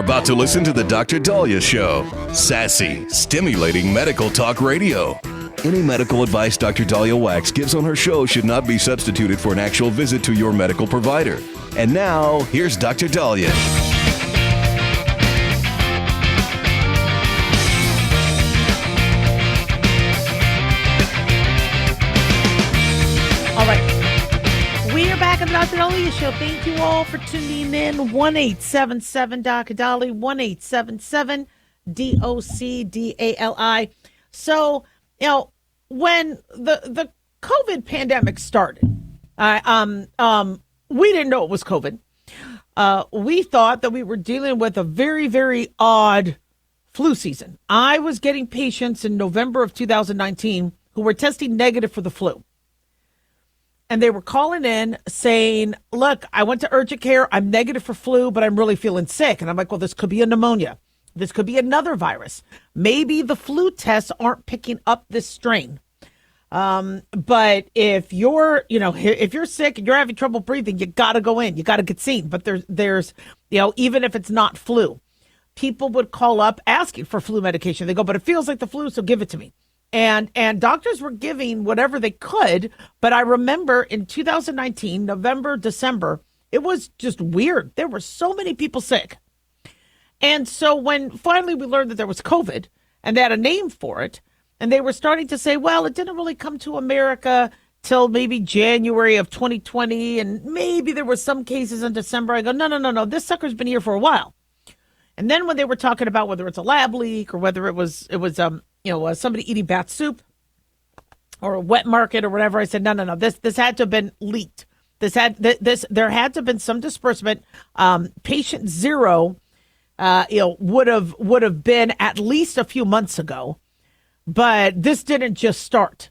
about to listen to the Dr. Daliah Show. Sassy, stimulating medical talk radio. Any medical advice Dr. Daliah Wax gives on her show should not be substituted for an actual visit to your medical provider. And now, here's Dr. Daliah. All right. We are back on the Dr. Daliah Show. Thank you all for tuning in. 1-877 Dr. Dali, 1-877-DOC-DALI. So, you know, when the COVID pandemic started, we didn't know it was COVID. We thought that we were dealing with a very, very odd flu season. I was getting patients in November of 2019 who were testing negative for the flu. And they were calling in saying, look, I went to urgent care. I'm negative for flu, but I'm really feeling sick. And I'm like, well, this could be a pneumonia. This could be another virus. Maybe the flu tests aren't picking up this strain. But if you're, if you're sick and you're having trouble breathing, you got to go in. You got to get seen. But there's, even if it's not flu, people would call up asking for flu medication. They go, but it feels like the flu, so give it to me. And doctors were giving whatever they could. But I remember in 2019, November, December, it was just weird. There were so many people sick. And so when finally we learned that there was COVID and they had a name for it, and they were starting to say, well, it didn't really come to America till maybe January of 2020. And maybe there were some cases in December. I go, no. This sucker's been here for a while. And then when they were talking about whether it's a lab leak or whether it was somebody eating bat soup or a wet market or whatever, I said, no. This had to have been leaked. There had to have been some disbursement. Patient zero, would have been at least a few months ago, but this didn't just start.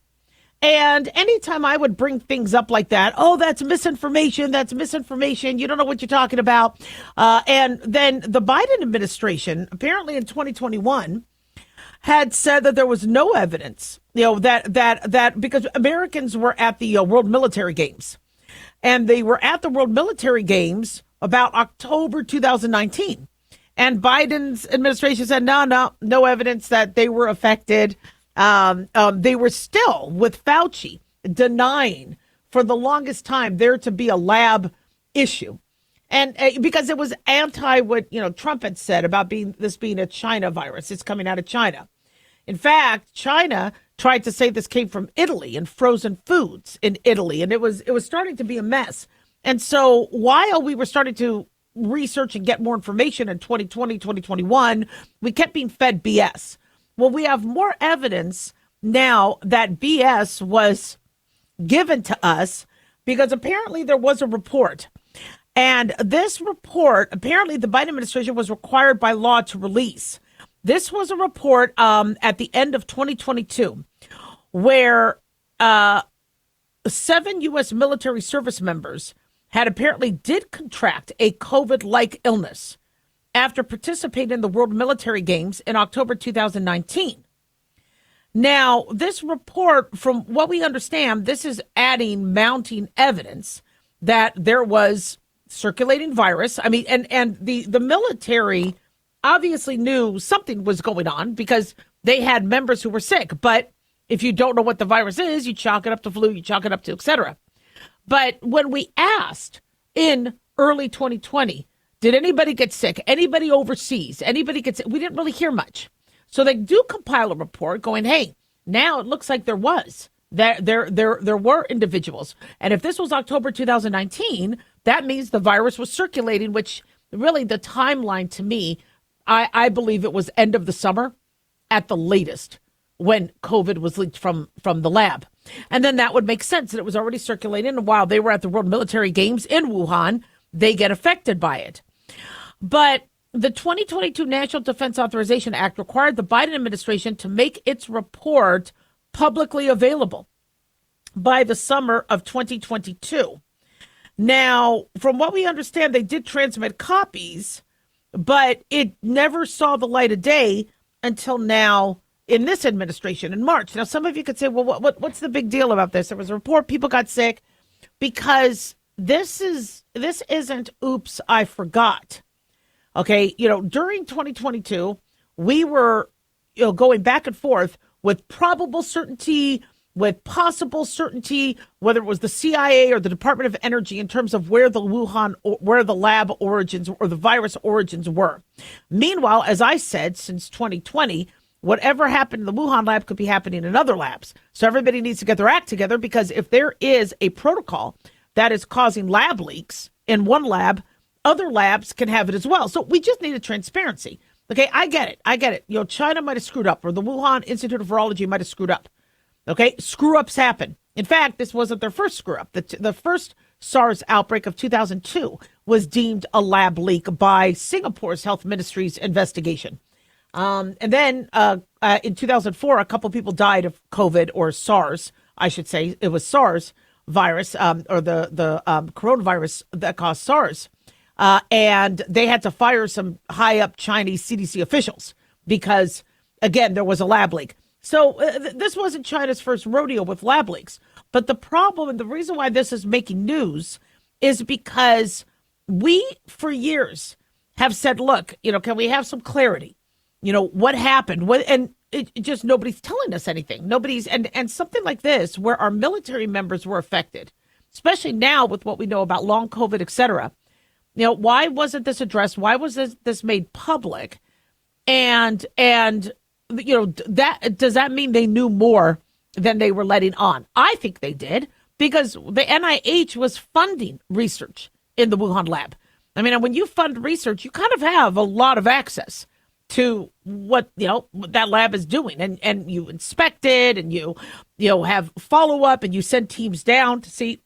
And anytime I would bring things up like that, oh, that's misinformation. You don't know what you're talking about. And then the Biden administration, apparently in 2021, had said that there was no evidence, that because Americans were at the World Military Games, and they were at the World Military Games about October 2019. And Biden's administration said, no evidence that they were affected. They were still, with Fauci, denying for the longest time there to be a lab issue. And because it was anti what, Trump had said about this being a China virus. It's coming out of China. In fact, China tried to say this came from Italy and frozen foods in Italy. And it was starting to be a mess. And so while we were starting to research and get more information in 2020, 2021, we kept being fed BS. Well, we have more evidence now that BS was given to us because apparently there was a report. And this report, apparently the Biden administration was required by law to release. This was a report at the end of 2022 where 7 U.S. military service members had apparently did contract a COVID-like illness after participating in the World Military Games in October 2019. Now, this report, from what we understand, this is mounting evidence that there was circulating virus. I mean, and the military obviously knew something was going on because they had members who were sick. But if you don't know what the virus is, you chalk it up to flu, you chalk it up to et cetera. But when we asked in early 2020, did anybody get sick? Anybody overseas? Anybody get sick? We didn't really hear much. So they do compile a report going, hey, now it looks like there were individuals. And if this was October 2019, that means the virus was circulating, which really the timeline to me, I believe it was end of the summer at the latest when COVID was leaked from the lab. And then that would make sense that it was already circulating. And while they were at the World Military Games in Wuhan, they get affected by it. But the 2022 National Defense Authorization Act required the Biden administration to make its report publicly available by the summer of 2022. Now, from what we understand, they did transmit copies, but it never saw the light of day until now in this administration in March. Now, some of you could say, well, what's the big deal about this? There was a report, people got sick, because this isn't oops, I forgot. Okay, during 2022, we were going back and forth with probable certainty, with possible certainty, whether it was the CIA or the Department of Energy in terms of where where the lab origins or the virus origins were. Meanwhile, as I said, since 2020, whatever happened in the Wuhan lab could be happening in other labs. So everybody needs to get their act together, because if there is a protocol that is causing lab leaks in one lab, other labs can have it as well. So we just needed transparency. Okay, I get it. China might have screwed up, or the Wuhan Institute of Virology might have screwed up. Okay, screw-ups happen. In fact, this wasn't their first screw-up. The first SARS outbreak of 2002 was deemed a lab leak by Singapore's health ministry's investigation. And then in 2004, a couple people died of COVID, or SARS, I should say. It was SARS virus, or the coronavirus that caused SARS. And they had to fire some high-up Chinese CDC officials because, again, there was a lab leak. So this wasn't China's first rodeo with lab leaks. But the problem, and the reason why this is making news, is because we, for years, have said, look, can we have some clarity? What happened? And it just, nobody's telling us anything. And something like this, where our military members were affected, especially now with what we know about long COVID, et cetera. Why wasn't this addressed? Why was this made public? And that does that mean they knew more than they were letting on? I think they did, because the NIH was funding research in the Wuhan lab. I mean, when you fund research, you kind of have a lot of access to what that lab is doing, and you inspect it, and you have follow up, and you send teams down to see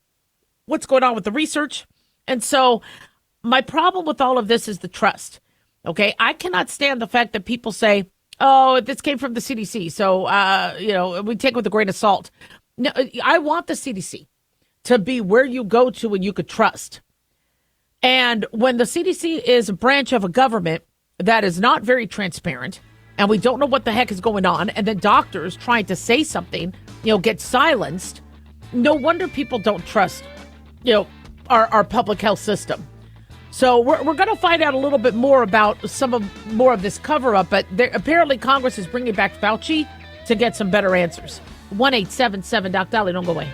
what's going on with the research. And so my problem with all of this is the trust. Okay, I cannot stand the fact that people say, oh, this came from the CDC, so, we take it with a grain of salt. No, I want the CDC to be where you go to and you could trust. And when the CDC is a branch of a government that is not very transparent, and we don't know what the heck is going on, and then doctors trying to say something, get silenced, no wonder people don't trust, our public health system. So we're going to find out a little bit more about more of this cover-up, but apparently Congress is bringing back Fauci to get some better answers. 1-877-DOC-DALIAH. Don't go away.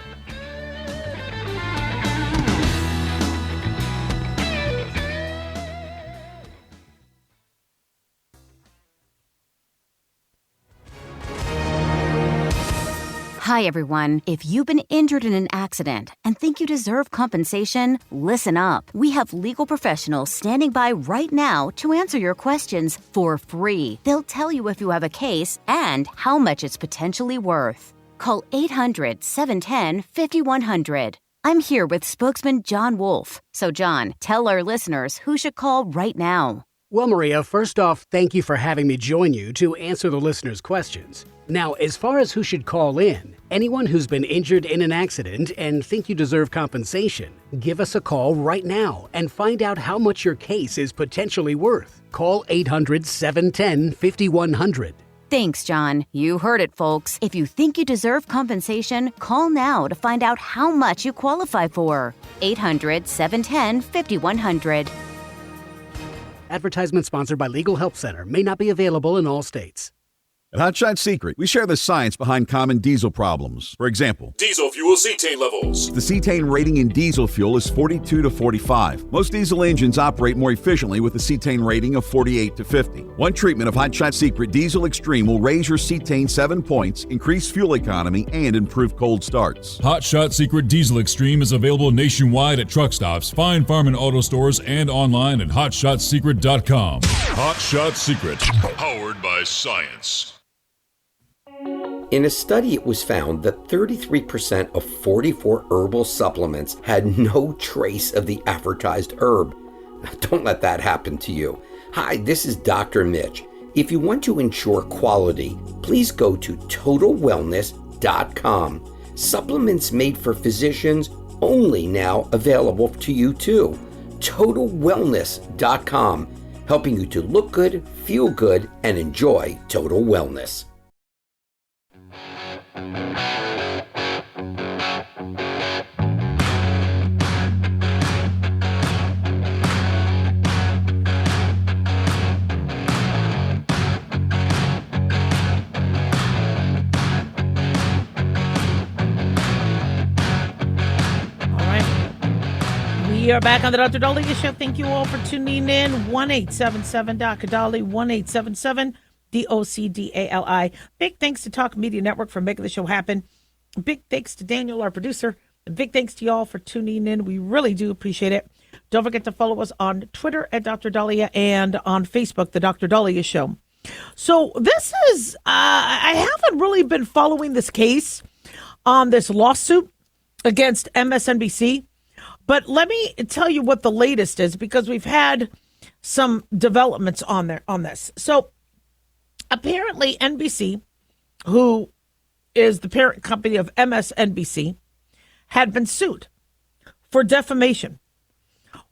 Hi, everyone. If you've been injured in an accident and think you deserve compensation, listen up. We have legal professionals standing by right now to answer your questions for free. They'll tell you if you have a case and how much it's potentially worth. Call 800-710-5100. I'm here with spokesman John Wolf. So, John, tell our listeners who should call right now. Well, Maria, first off, thank you for having me join you to answer the listeners' questions. Now, as far as who should call in, anyone who's been injured in an accident and think you deserve compensation, give us a call right now and find out how much your case is potentially worth. Call 800-710-5100. Thanks, John. You heard it, folks. If you think you deserve compensation, call now to find out how much you qualify for. 800-710-5100. Advertisement sponsored by Legal Help Center. May not be available in all states. At Hot Shot Secret, we share the science behind common diesel problems. For example, diesel fuel cetane levels. The cetane rating in diesel fuel is 42 to 45. Most diesel engines operate more efficiently with a cetane rating of 48 to 50. One treatment of Hot Shot Secret Diesel Extreme will raise your cetane 7 points, increase fuel economy, and improve cold starts. Hot Shot Secret Diesel Extreme is available nationwide at truck stops, fine farm and auto stores, and online at hotshotsecret.com. Hot Shot Secret, powered by science. In a study, it was found that 33% of 44 herbal supplements had no trace of the advertised herb. Don't let that happen to you. Hi, this is Dr. Mitch. If you want to ensure quality, please go to TotalWellness.com. Supplements made for physicians, only now available to you too. TotalWellness.com, helping you to look good, feel good, and enjoy total wellness. We are back on the Dr. Daliah Show. Thank you all for tuning in. 1-877-Dr. Dali, 1-877-DOCDALI. Big thanks to Talk Media Network for making the show happen. Big thanks to Daniel, our producer. And big thanks to y'all for tuning in. We really do appreciate it. Don't forget to follow us on Twitter at Dr. Daliah and on Facebook, the Dr. Daliah Show. So this is, I haven't really been following this case on this lawsuit against MSNBC. But let me tell you what the latest is, because we've had some developments on this. So apparently NBC, who is the parent company of MSNBC, had been sued for defamation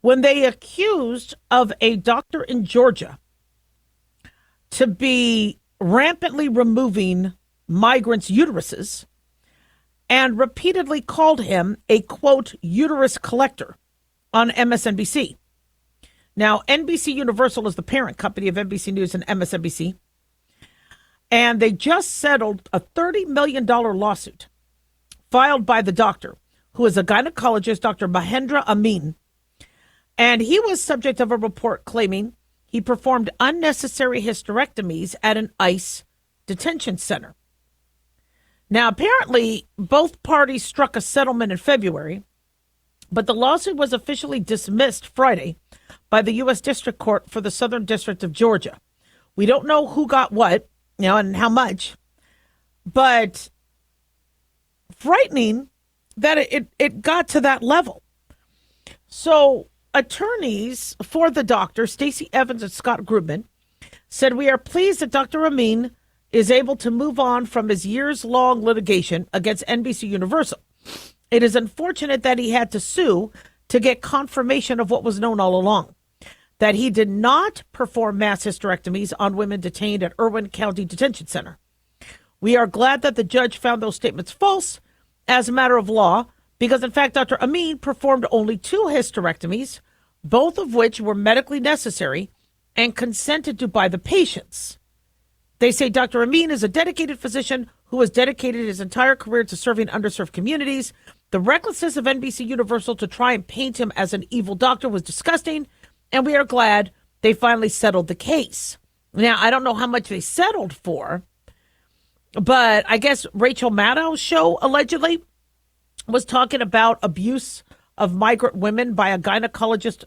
when they accused of a doctor in Georgia to be rampantly removing migrants' uteruses and repeatedly called him a, quote, uterus collector on MSNBC. Now, NBC Universal is the parent company of NBC News and MSNBC, and they just settled a $30 million lawsuit filed by the doctor, who is a gynecologist, Dr. Mahendra Amin, and he was subject of a report claiming he performed unnecessary hysterectomies at an ICE detention center. Now, apparently, both parties struck a settlement in February, but the lawsuit was officially dismissed Friday by the U.S. District Court for the Southern District of Georgia. We don't know who got what, and how much, but frightening that it got to that level. So attorneys for the doctor, Stacey Evans and Scott Grubman, said, "We are pleased that Dr. Amin is able to move on from his years-long litigation against NBC Universal. It is unfortunate that he had to sue to get confirmation of what was known all along, that he did not perform mass hysterectomies on women detained at Irwin County Detention Center. We are glad that the judge found those statements false as a matter of law, because, in fact, Dr. Amin performed only 2 hysterectomies, both of which were medically necessary and consented to by the patients. They say Dr. Amin is a dedicated physician who has dedicated his entire career to serving underserved communities. The recklessness of NBC Universal to try and paint him as an evil doctor was disgusting, and we are glad they finally settled the case." Now, I don't know how much they settled for, but I guess Rachel Maddow's show allegedly was talking about abuse of migrant women by a gynecologist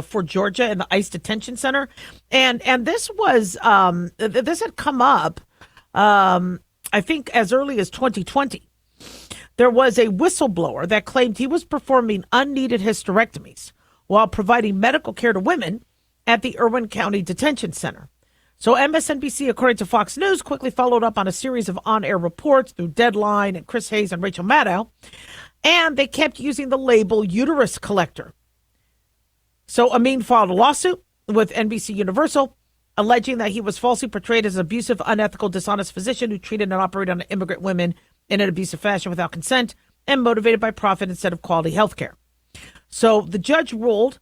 for Georgia in the ICE detention center. And this was, this had come up, I think, as early as 2020. There was a whistleblower that claimed he was performing unneeded hysterectomies while providing medical care to women at the Irwin County Detention Center. So MSNBC, according to Fox News, quickly followed up on a series of on-air reports through Deadline and Chris Hayes and Rachel Maddow, and they kept using the label uterus collector. So Amin filed a lawsuit with NBC Universal, alleging that he was falsely portrayed as an abusive, unethical, dishonest physician who treated and operated on immigrant women in an abusive fashion without consent and motivated by profit instead of quality health care. So the judge ruled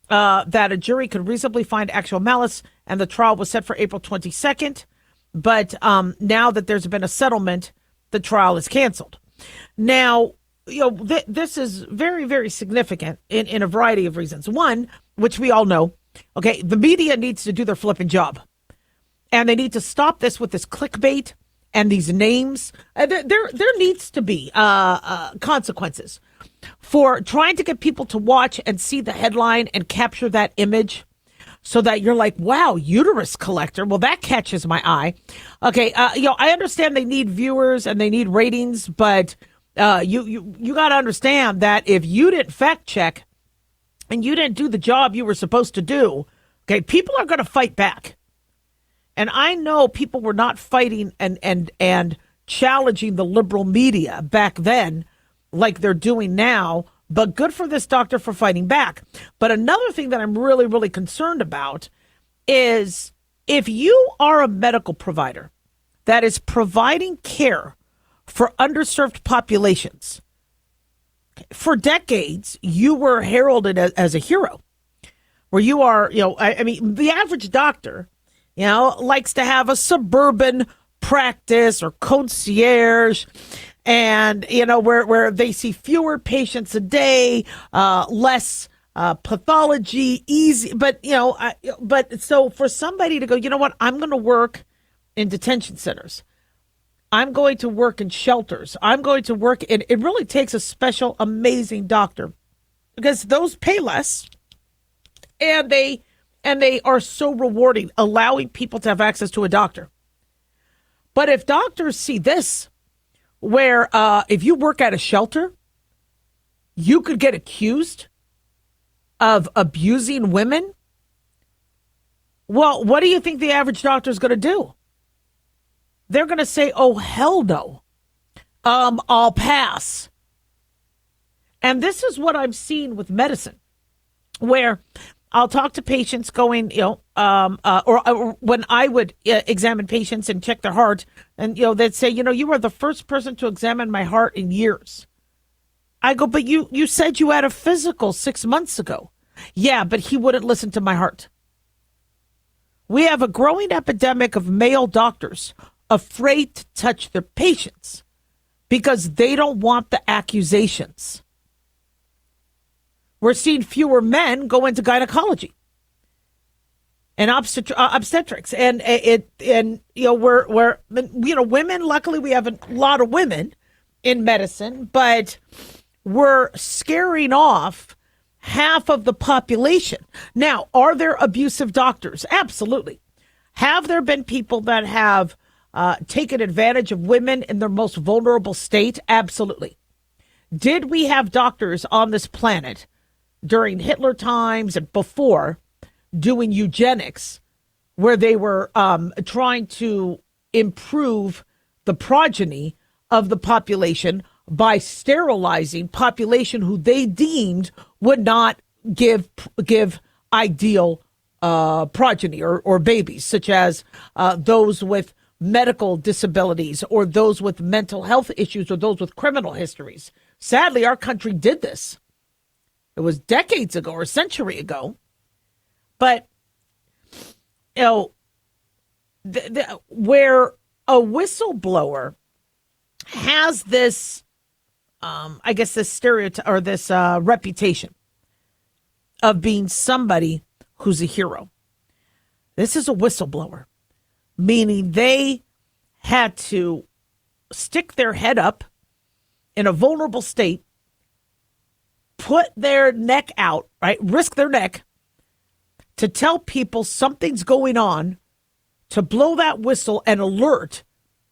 that a jury could reasonably find actual malice, and the trial was set for April 22nd. But now that there's been a settlement, the trial is canceled. Now, this is very, very significant in a variety of reasons. One, which we all know, okay, the media needs to do their flipping job. And they need to stop this with this clickbait and these names. There needs to be consequences for trying to get people to watch and see the headline and capture that image so that you're like, wow, uterus collector. Well, that catches my eye. Okay, I understand they need viewers and they need ratings, but you got to understand that if you didn't fact check and you didn't do the job you were supposed to do, okay, people are going to fight back. And I know people were not fighting and challenging the liberal media back then like they're doing now, but good for this doctor for fighting back. But another thing that I'm really, really concerned about is if you are a medical provider that is providing care for underserved populations, for decades, you were heralded as a hero, where you are, I mean, the average doctor, likes to have a suburban practice or concierge, and, where they see fewer patients a day, less pathology, easy. But, so for somebody to go, you know what, I'm going to work in detention centers. I'm going to work in shelters. I'm going to work in, it really takes a special, amazing doctor because those pay less and they are so rewarding, allowing people to have access to a doctor. But if doctors see this, where if you work at a shelter, you could get accused of abusing women. Well, what do you think the average doctor is going to do? They're going to say, oh, hell no. I'll pass. And this is what I'm seeing with medicine, where I'll talk to patients going, or when I would examine patients and check their heart, and, they'd say, you are the first person to examine my heart in years. I go, but you said you had a physical 6 months ago. Yeah, but he wouldn't listen to my heart. We have a growing epidemic of male doctors afraid to touch their patients because they don't want the accusations. We're seeing fewer men go into gynecology and obstetrics, and we're women. Luckily, we have a lot of women in medicine, but we're scaring off half of the population. Now, are there abusive doctors? Absolutely. Have there been people that have taken advantage of women in their most vulnerable state? Absolutely. Did we have doctors on this planet during Hitler times and before doing eugenics where they were trying to improve the progeny of the population by sterilizing population who they deemed would not give ideal progeny or babies, such as those with medical disabilities or those with mental health issues or those with criminal histories? Sadly, our country did this. It was decades ago or a century ago. But, where a whistleblower has this, this stereotype or this reputation of being somebody who's a hero. This is a whistleblower, meaning they had to stick their head up in a vulnerable state, put their neck out, right? Risk their neck to tell people something's going on, to blow that whistle and alert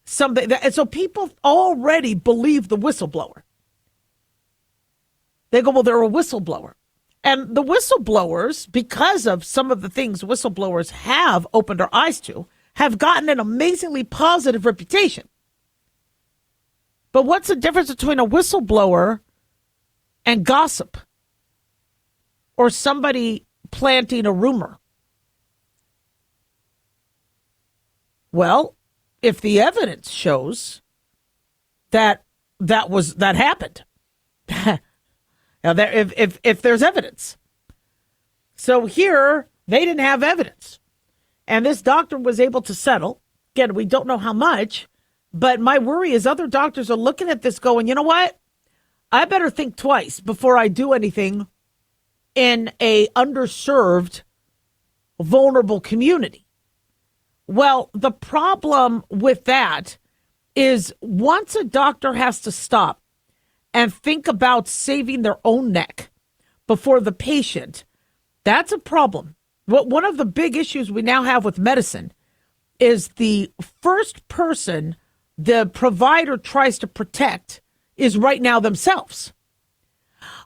something. And so people already believe the whistleblower. They go, well, they're a whistleblower. And the whistleblowers, because of some of the things whistleblowers have opened our eyes to, have gotten an amazingly positive reputation. But what's the difference between a whistleblower and gossip or somebody planting a rumor? Well, if the evidence shows that happened, now if there's evidence. So here they didn't have evidence, and this doctor was able to settle. Again, we don't know how much, but my worry is other doctors are looking at this going, you know what? I better think twice before I do anything in a underserved, vulnerable community. Well, the problem with that is once a doctor has to stop and think about saving their own neck before the patient, that's a problem. One of the big issues we now have with medicine is the first person the provider tries to protect is right now themselves.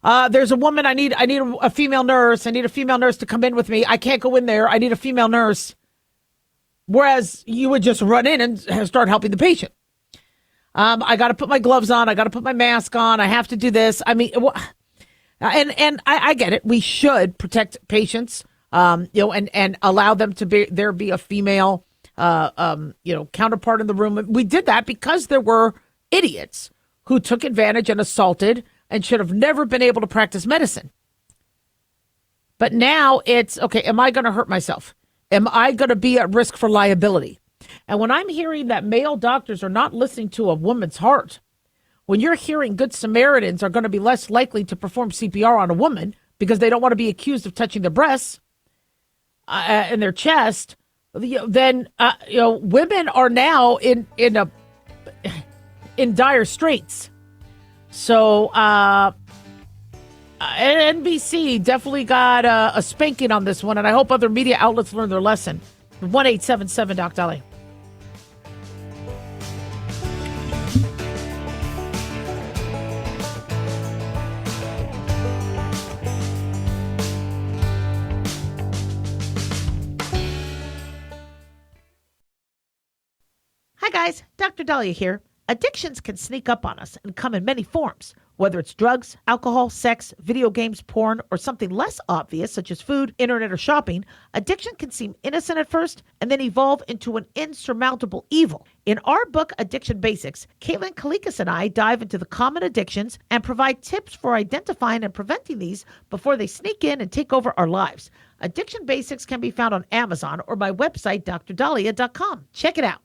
There's a woman, I need a female nurse. I need a female nurse to come in with me. I can't go in there. I need a female nurse. Whereas you would just run in and start helping the patient. I got to put my gloves on. I got to put my mask on. I have to do this. I mean, and I get it. We should protect patients, and allow them to be a female, counterpart in the room. We did that because there were idiots who took advantage and assaulted and should have never been able to practice medicine. But now it's, okay, am I going to hurt myself? Am I going to be at risk for liability? And when I'm hearing that male doctors are not listening to a woman's heart, when you're hearing Good Samaritans are going to be less likely to perform CPR on a woman because they don't want to be accused of touching their breasts and their chest, then women are now in dire straits. So NBC definitely got a spanking on this one, and I hope other media outlets learn their lesson. 1-877 Doc Daliah. Hi guys, Dr. Daliah here. Addictions can sneak up on us and come in many forms, whether it's drugs, alcohol, sex, video games, porn, or something less obvious such as food, internet, or shopping. Addiction can seem innocent at first and then evolve into an insurmountable evil. In our book, Addiction Basics, Caitlin Kalikas and I dive into the common addictions and provide tips for identifying and preventing these before they sneak in and take over our lives. Addiction Basics can be found on Amazon or my website, drdaliah.com. Check it out.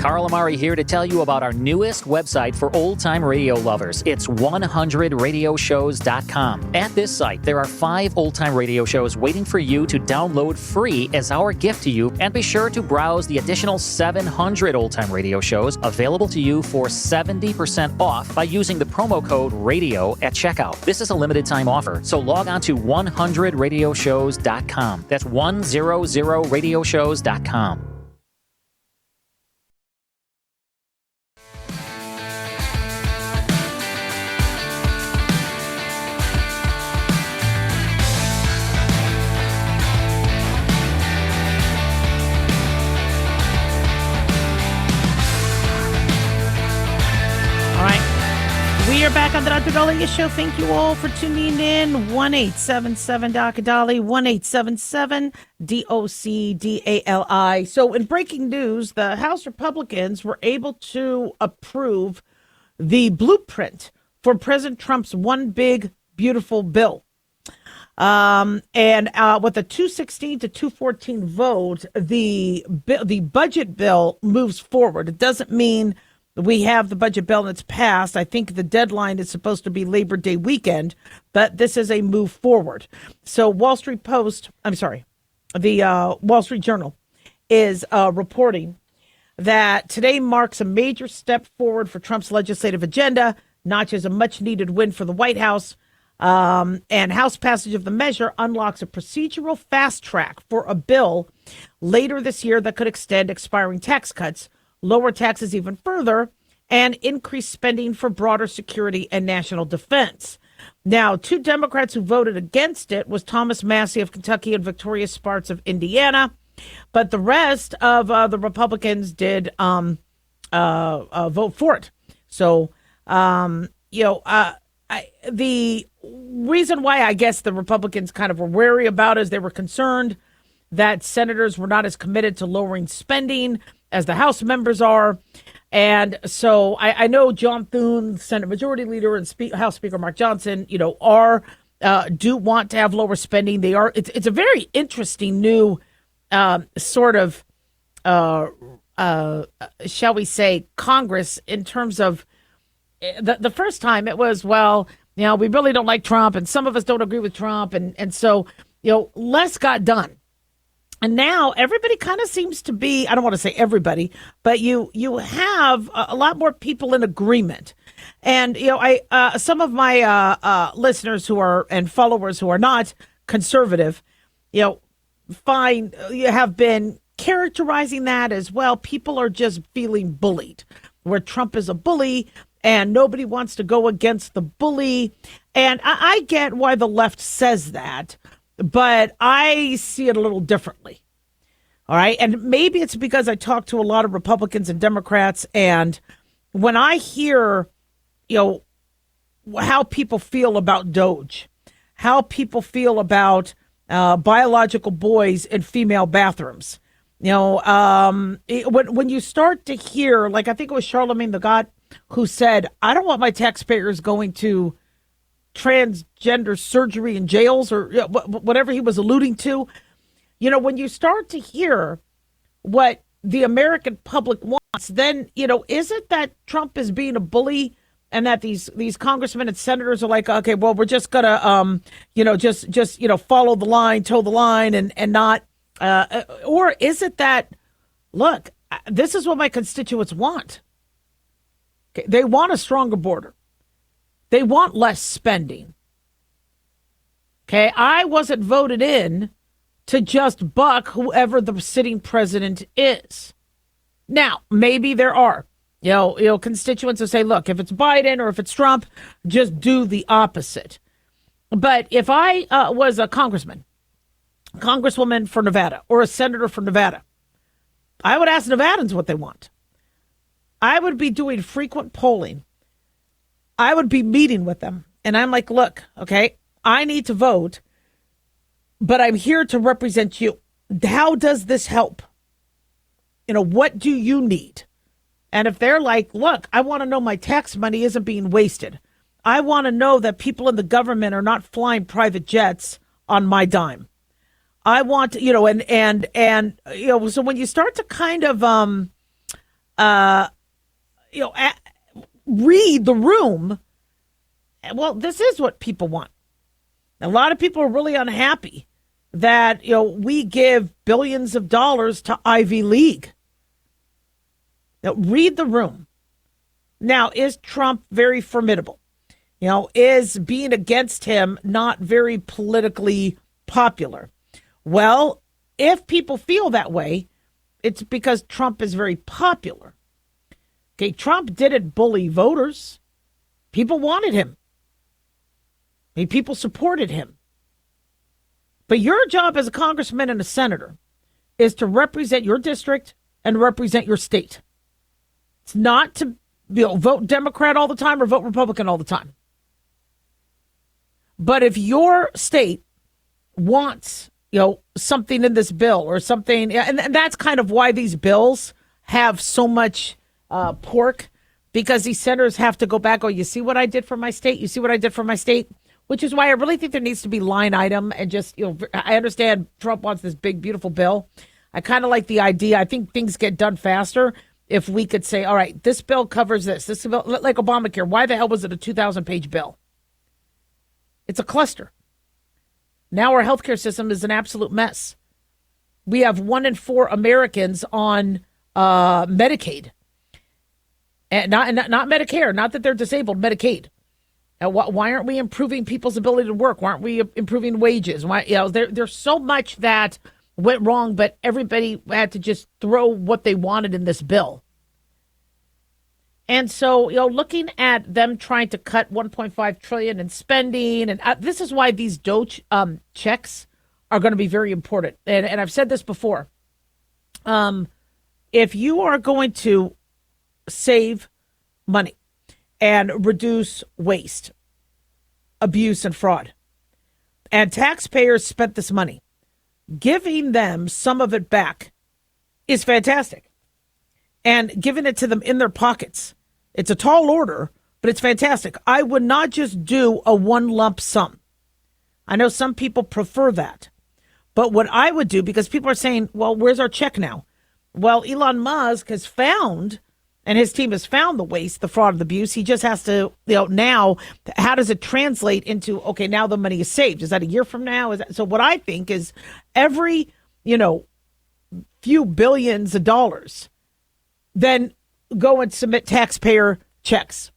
Carl Amari here to tell you about our newest website for old-time radio lovers. It's 100radioshows.com. At this site, there are 5 old-time radio shows waiting for you to download free as our gift to you, and be sure to browse the additional 700 old-time radio shows available to you for 70% off by using the promo code RADIO at checkout. This is a limited-time offer, so log on to 100radioshows.com. That's 100radioshows.com. We are back on the Dr. Daliah Show. Thank you all for tuning in. 1-877 Dr. Daliah, 1-877-DOC-DALI. So in breaking news, the House Republicans were able to approve the blueprint for President Trump's one big, beautiful bill. And with a 216 to 214 vote, the budget bill moves forward. It doesn't mean we have the budget bill and it's passed. I think the deadline is supposed to be Labor Day weekend, but this is a move forward. So the Wall Street Journal is reporting that today marks a major step forward for Trump's legislative agenda, notches a much needed win for the White House, and House passage of the measure unlocks a procedural fast track for a bill later this year that could extend expiring tax cuts, lower taxes even further, and increase spending for broader security and national defense. Now, 2 Democrats who voted against it was Thomas Massie of Kentucky and Victoria Sparks of Indiana, but the rest of the Republicans did vote for it. So, the reason why I guess the Republicans kind of were wary about it is they were concerned that senators were not as committed to lowering spending as the House members are. And so I know John Thune, Senate Majority Leader, and House Speaker Mark Johnson, do want to have lower spending. They are. It's a very interesting new sort of, shall we say, Congress in terms of the first time it was, we really don't like Trump and some of us don't agree with Trump. And so, less got done. And now everybody kind of seems to be, I don't want to say everybody, but you have a lot more people in agreement. And, some of my listeners who are and followers who are not conservative, have been characterizing that as, people are just feeling bullied, where Trump is a bully and nobody wants to go against the bully. And I get why the left says that, but I see it a little differently. All right. And maybe it's because I talk to a lot of Republicans and Democrats. And when I hear, how people feel about Doge, how people feel about biological boys in female bathrooms, when you start to hear, like I think it was Charlemagne the God who said, I don't want my taxpayers going to transgender surgery in jails or whatever he was alluding to. When you start to hear what the American public wants, then, is it that Trump is being a bully and that these congressmen and senators are like, okay, well, we're just gonna just follow the line, toe the line, and not or is it that, look, this is what my constituents want. Okay, they want a stronger border. They want less spending. Okay, I wasn't voted in to just buck whoever the sitting president is. Now, maybe there are, constituents who say, look, if it's Biden or if it's Trump, just do the opposite. But if I was a congresswoman for Nevada or a senator for Nevada, I would ask Nevadans what they want. I would be doing frequent polling. I would be meeting with them. And I'm like, look, okay, I need to vote, but I'm here to represent you. How does this help? What do you need? And if they're like, look, I want to know my tax money isn't being wasted. I want to know that people in the government are not flying private jets on my dime. I want, so when you start to kind of, read the room, well, this is what people want. A lot of people are really unhappy that, we give billions of dollars to Ivy League. Now, read the room. Now, is Trump very formidable? Is being against him not very politically popular? Well, if people feel that way, it's because Trump is very popular. Okay, Trump didn't bully voters. People wanted him. People supported him. But your job as a congressman and a senator is to represent your district and represent your state. It's not to vote Democrat all the time or vote Republican all the time. But if your state wants, something in this bill or something, and that's kind of why these bills have so much pork, because these senators have to go back, you see what I did for my state? You see what I did for my state? Which is why I really think there needs to be line item and just, I understand Trump wants this big, beautiful bill. I kind of like the idea. I think things get done faster if we could say, all right, this bill covers this. This bill, like Obamacare. Why the hell was it a 2,000-page bill? It's a cluster. Now our healthcare system is an absolute mess. We have 1 in 4 Americans on Medicaid. And not Medicare, not that they're disabled, Medicaid. Why aren't we improving people's ability to work? Why aren't we improving wages? Why, there's so much that went wrong, but everybody had to just throw what they wanted in this bill. And so, looking at them trying to cut $1.5 trillion in spending, and this is why these DOGE checks are going to be very important. And I've said this before. If you are going to save money and reduce waste, abuse, and fraud, and taxpayers spent this money, giving them some of it back is fantastic. And giving it to them in their pockets, it's a tall order, but it's fantastic. I would not just do a one lump sum. I know some people prefer that. But what I would do, because people are saying, well, where's our check now? Well, Elon Musk has found, and his team has found the waste, the fraud, the abuse. He just has to, now, how does it translate into, okay, now the money is saved? Is that a year from now? So what I think is every, few billions of dollars, then go and submit taxpayer checks.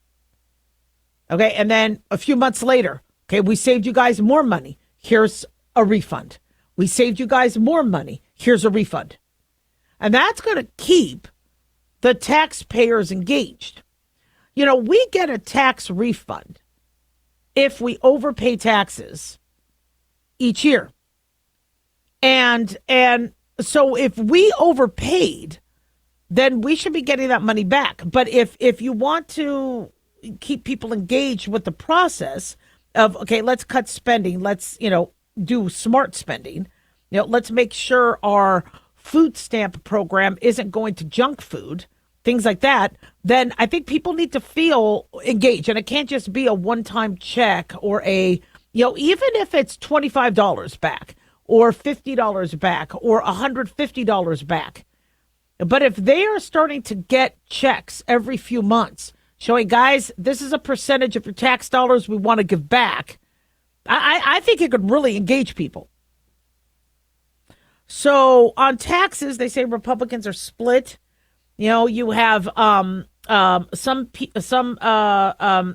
Okay, and then a few months later, okay, we saved you guys more money. Here's a refund. We saved you guys more money. Here's a refund. And that's going to keep the taxpayers engaged. We get a tax refund if we overpay taxes each year. And so if we overpaid, then we should be getting that money back. But if you want to keep people engaged with the process of, okay, let's cut spending, let's, do smart spending, let's make sure our food stamp program isn't going to junk food, things like that, then I think people need to feel engaged. And it can't just be a one-time check or even if it's $25 back or $50 back or $150 back. But if they are starting to get checks every few months showing, guys, this is a percentage of your tax dollars we want to give back. I think it could really engage people. So on taxes, they say Republicans are split. You know, you have some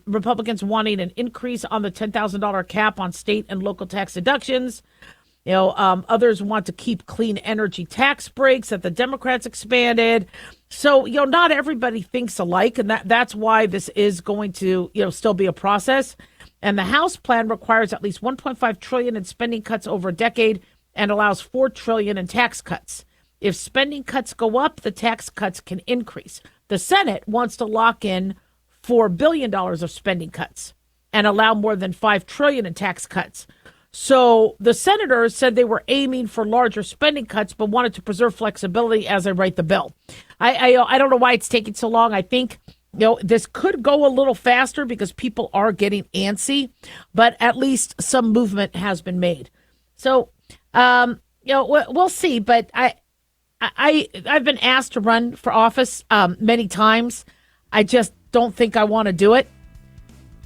Republicans wanting an increase on the $10,000 cap on state and local tax deductions. You know, others want to keep clean energy tax breaks that the Democrats expanded. So, you know, not everybody thinks alike, and that's why this is going to, you know, still be a process. And the House plan requires at least $1.5 trillion in spending cuts over a decade and allows $4 trillion in tax cuts. If spending cuts go up, the tax cuts can increase. The Senate wants to lock in $4 billion of spending cuts and allow more than $5 trillion in tax cuts. So the senators said they were aiming for larger spending cuts, but wanted to preserve flexibility as they write the bill. I don't know why it's taking so long. I think, you know, this could go a little faster because people are getting antsy, but at least some movement has been made. So, you know, we'll see. But I've been asked to run for office many times. I just don't think I want to do it.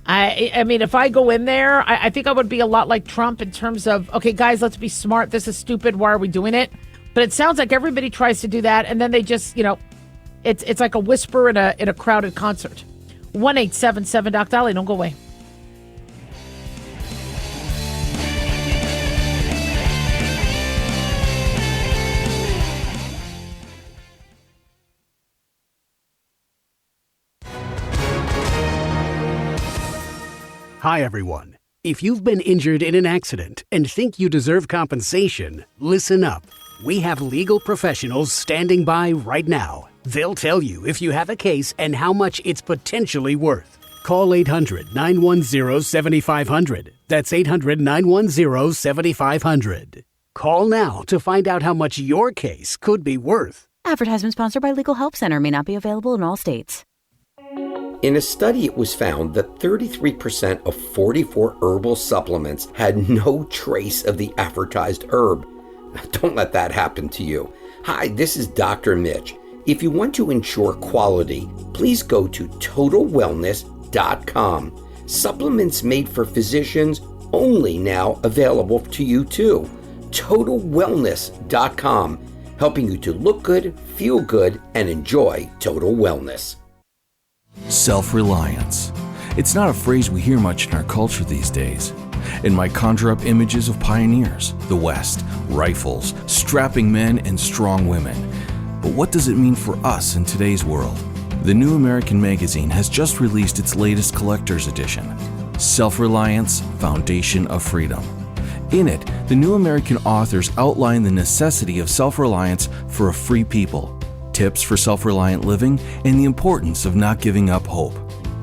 I mean, if I go in there, I think I would be a lot like Trump in terms of, okay, guys, let's be smart. This is stupid. Why are we doing it? But it sounds like everybody tries to do that, and then they just, you know, it's like a whisper in a crowded concert. 1-877 Doc Daliah. Don't go away. Hi, everyone. If you've been injured in an accident and think you deserve compensation, listen up. We have legal professionals standing by right now. They'll tell you if you have a case and how much it's potentially worth. Call 800-910-7500. That's 800-910-7500. Call now to find out how much your case could be worth. Advertisement sponsored by Legal Help Center. May not be available in all states. In a study, it was found that 33% of 44 herbal supplements had no trace of the advertised herb. Don't let that happen to you. Hi, this is Dr. Mitch. If you want to ensure quality, please go to TotalWellness.com. Supplements made for physicians only now available to you too. TotalWellness.com, helping you to look good, feel good, and enjoy total wellness. Self-reliance. It's not a phrase we hear much in our culture these days. It might conjure up images of pioneers, the West, rifles, strapping men, and strong women. But what does it mean for us in today's world? The New American Magazine has just released its latest collector's edition, Self-Reliance, Foundation of Freedom. In it, the New American authors outline the necessity of self-reliance for a free people, tips for self-reliant living, and the importance of not giving up hope.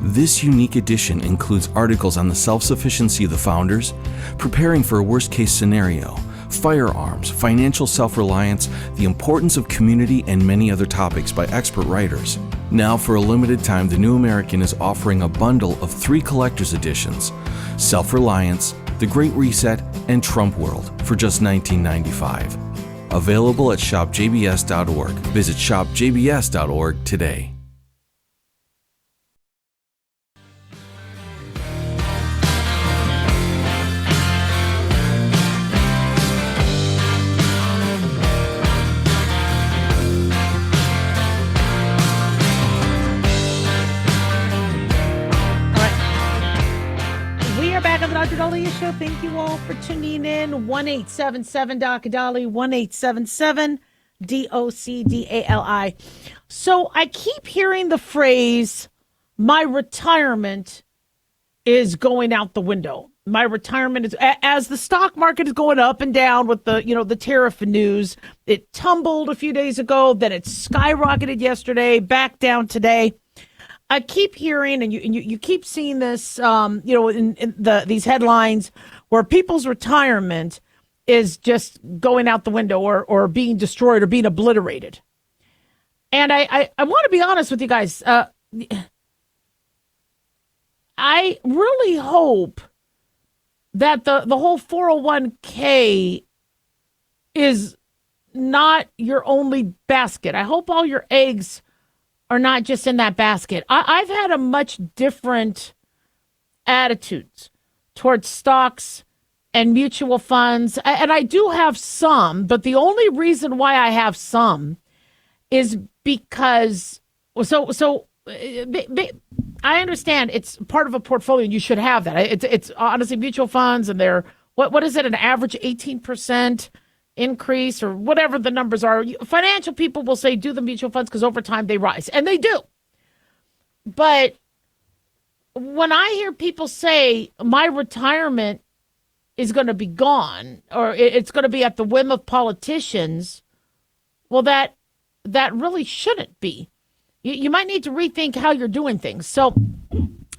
This unique edition includes articles on the self-sufficiency of the founders, preparing for a worst-case scenario, firearms, financial self-reliance, the importance of community, and many other topics by expert writers. Now, for a limited time, the New American is offering a bundle of 3 collector's editions, Self-Reliance, The Great Reset, and Trump World, for just $19.95. Available at shopjbs.org. Visit shopjbs.org today. Dr. Daliah Show. Thank you all for tuning in. 1-877 Dr. Daliah, 1-877 DOCDALI. So I keep hearing the phrase, my retirement is going out the window. My retirement is, as the stock market is going up and down with the, you know, the tariff news. It tumbled a few days ago, then it skyrocketed yesterday, back down today. I keep hearing, and you keep seeing this, you know, in these headlines where people's retirement is just going out the window or being destroyed or being obliterated. And I want to be honest with you guys. I really hope that the whole 401k is not your only basket. I hope all your eggs are not just in that basket. I've had a much different attitudes towards stocks and mutual funds. And I do have some, but the only reason why I have some is because, I understand it's part of a portfolio and you should have that. It's honestly mutual funds and they're, what is it, an average 18% increase or whatever the numbers are. Financial people will say do the mutual funds because over time they rise, and they do. But when I hear people say my retirement is going to be gone or it's going to be at the whim of politicians, well, that really shouldn't be. You might need to rethink how you're doing things. So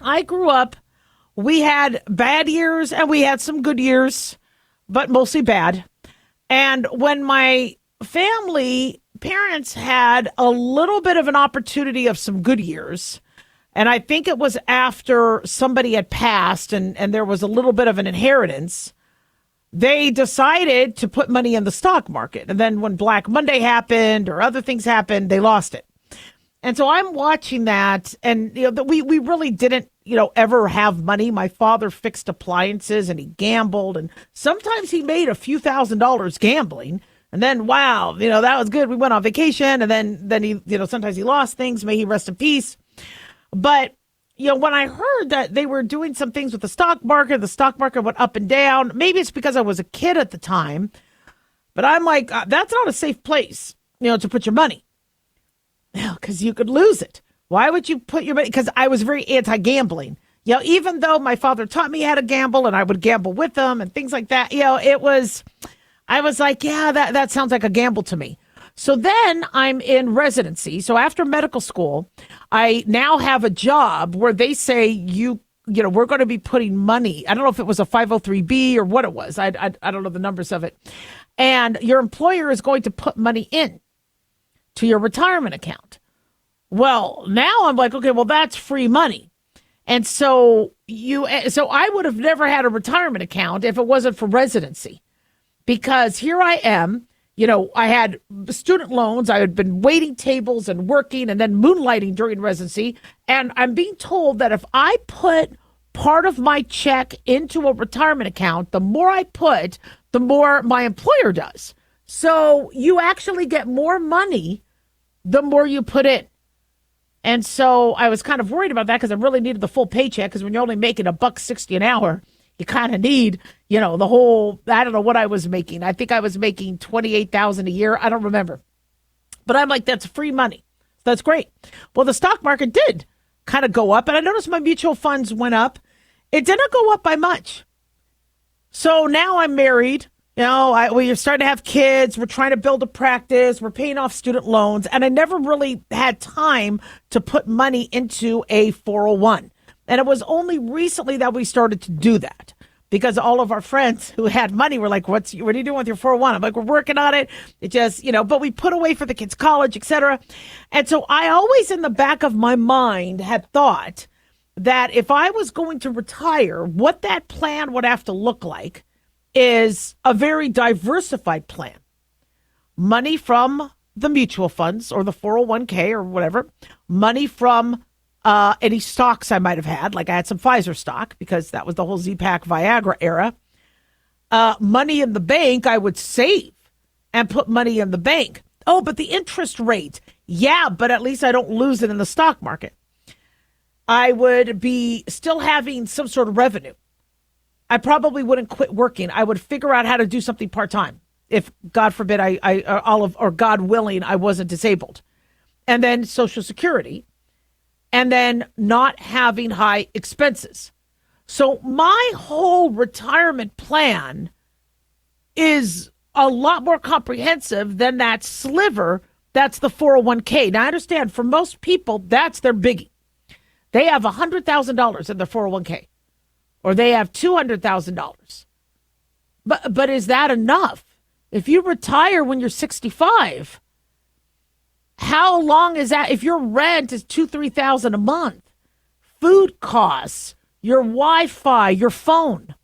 I grew up, we had bad years and we had some good years, but mostly bad. And when my parents had a little bit of an opportunity of some good years, and I think it was after somebody had passed and there was a little bit of an inheritance, they decided to put money in the stock market. And then when Black Monday happened or other things happened, they lost it. And so I'm watching that, and we really didn't, ever have money. My father fixed appliances and he gambled, and sometimes he made a few $1,000s gambling. And then, wow, that was good. We went on vacation, and then he, sometimes he lost things. May he rest in peace. But when I heard that they were doing some things with the stock market went up and down. Maybe it's because I was a kid at the time, but I'm like, that's not a safe place, to put your money. Because you could lose it. Why would you put your money? Because I was very anti-gambling. Even though my father taught me how to gamble and I would gamble with him and things like that, I was like, yeah, that sounds like a gamble to me. So then I'm in residency. So after medical school, I now have a job where they say we're going to be putting money. I don't know if it was a 503B or what it was. I don't know the numbers of it. And your employer is going to put money in to your retirement account. Well, now I'm like, okay, well, that's free money. And so I would have never had a retirement account if it wasn't for residency, because here I am, I had student loans. I had been waiting tables and working and then moonlighting during residency. And I'm being told that if I put part of my check into a retirement account, the more I put, the more my employer does. So you actually get more money the more you put in. And so I was kind of worried about that because I really needed the full paycheck, because when you're only making $1.60 an hour, you kind of need, the whole, I don't know what I was making. I think I was making $28,000 a year. I don't remember. But I'm like, that's free money. That's great. Well, the stock market did kind of go up, and I noticed my mutual funds went up. It didn't go up by much. So now I'm married. We're starting to have kids. We're trying to build a practice. We're paying off student loans. And I never really had time to put money into a 401. And it was only recently that we started to do that, because all of our friends who had money were like, what are you doing with your 401? I'm like, we're working on it. It just, but we put away for the kids' college, etc. And so I always in the back of my mind had thought that if I was going to retire, what that plan would have to look like is a very diversified plan. Money from the mutual funds or the 401k or whatever, money from any stocks I might have had, like I had some Pfizer stock because that was the whole Z-Pack Viagra era. Money in the bank, I would save and put money in the bank. Oh, but the interest rate, yeah, but at least I don't lose it in the stock market. I would be still having some sort of revenue. I probably wouldn't quit working. I would figure out how to do something part-time if, God forbid, or God willing, I wasn't disabled. And then Social Security, and then not having high expenses. So my whole retirement plan is a lot more comprehensive than that sliver that's the 401k. Now, I understand for most people, that's their biggie. They have $100,000 in their 401k. Or they have $200,000. But is that enough? If you retire when you're 65, how long is that? If your rent is $2,000-$3,000 a month, food costs, your Wi-Fi, your phone.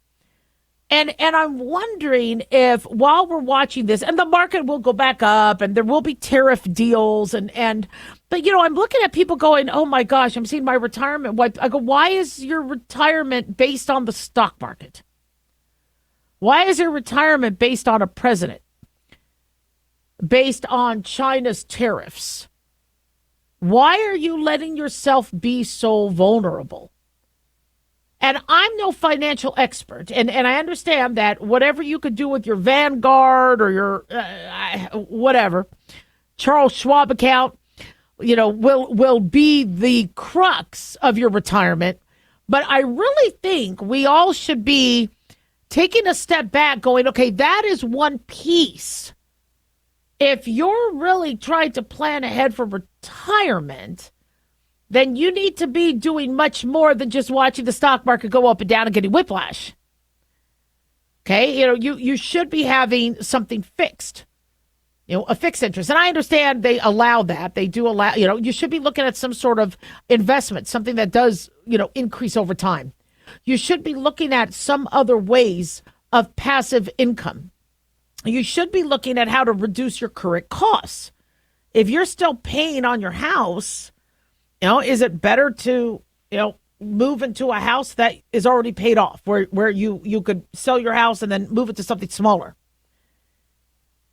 And I'm wondering if while we're watching this, and the market will go back up and there will be tariff deals but But, I'm looking at people going, oh, my gosh, I'm seeing my retirement wipe. I go, why is your retirement based on the stock market? Why is your retirement based on a president? Based on China's tariffs? Why are you letting yourself be so vulnerable? And I'm no financial expert, and I understand that whatever you could do with your Vanguard or your whatever, Charles Schwab account, will be the crux of your retirement. But I really think we all should be taking a step back going, okay, that is one piece. If you're really trying to plan ahead for retirement, then you need to be doing much more than just watching the stock market go up and down and getting whiplash. Okay, you should be having something fixed, a fixed interest. And I understand they allow that. They do allow, you should be looking at some sort of investment, something that does, increase over time. You should be looking at some other ways of passive income. You should be looking at how to reduce your current costs. If you're still paying on your house, is it better to, move into a house that is already paid off, where you could sell your house and then move it to something smaller?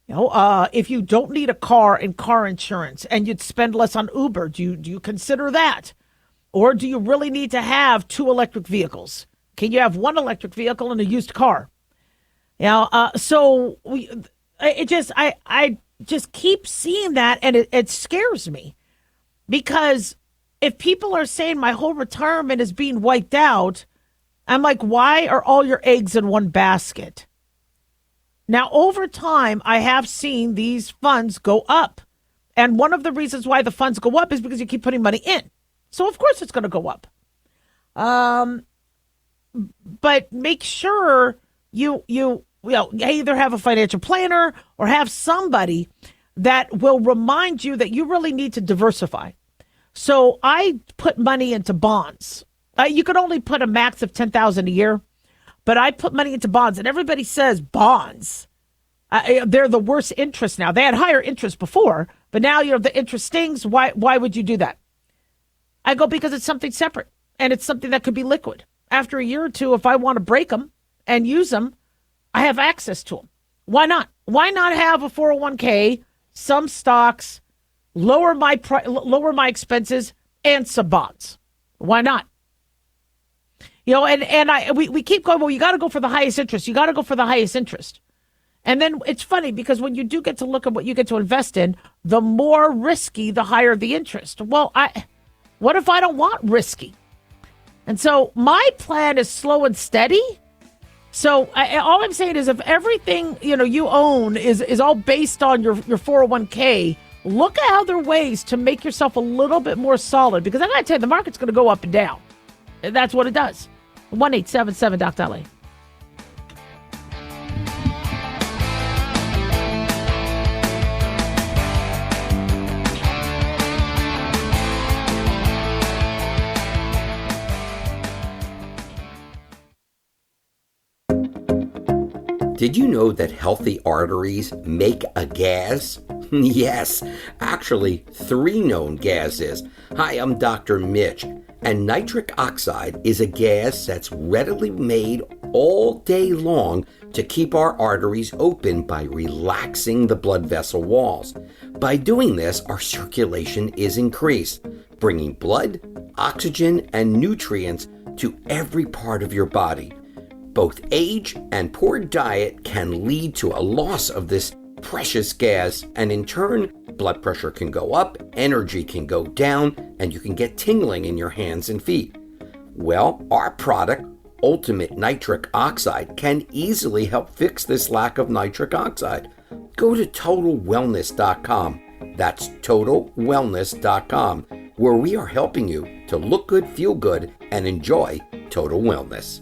If you don't need a car and car insurance and you'd spend less on Uber, do you consider that? Or do you really need to have 2 electric vehicles? Can you have 1 electric vehicle and a used car? So I just keep seeing that, and it scares me, because if people are saying my whole retirement is being wiped out, I'm like, why are all your eggs in one basket? Now, over time, I have seen these funds go up. And one of the reasons why the funds go up is because you keep putting money in. So, of course, it's going to go up. But make sure you either have a financial planner or have somebody that will remind you that you really need to diversify. So I put money into bonds. You could only put a max of $10,000 a year, but I put money into bonds, and everybody says bonds. They're the worst interest now. They had higher interest before, but now the interest stings. Why would you do that? I go, because it's something separate, and it's something that could be liquid. After a year or two, if I want to break them and use them, I have access to them. Why not? Why not have a 401k, some stocks, lower my expenses, and some bonds? Why not? We keep going, well, you got to go for the highest interest. You got to go for the highest interest. And then it's funny, because when you do get to look at what you get to invest in, the more risky, the higher the interest. Well, what if I don't want risky? And so my plan is slow and steady. So all I'm saying is, if everything you own is all based on your 401k, look at other ways to make yourself a little bit more solid, because I got to tell you, the market's going to go up and down. That's what it does. 1-877-Daliah. Did you know that healthy arteries make a gas? Yes, actually 3 known gases. Hi, I'm Dr. Mitch, and nitric oxide is a gas that's readily made all day long to keep our arteries open by relaxing the blood vessel walls. By doing this, our circulation is increased, bringing blood, oxygen, and nutrients to every part of your body. Both age and poor diet can lead to a loss of this precious gas, and in turn, blood pressure can go up, energy can go down, and you can get tingling in your hands and feet. Well, our product, Ultimate Nitric Oxide, can easily help fix this lack of nitric oxide. Go to TotalWellness.com. That's TotalWellness.com, where we are helping you to look good, feel good, and enjoy total wellness.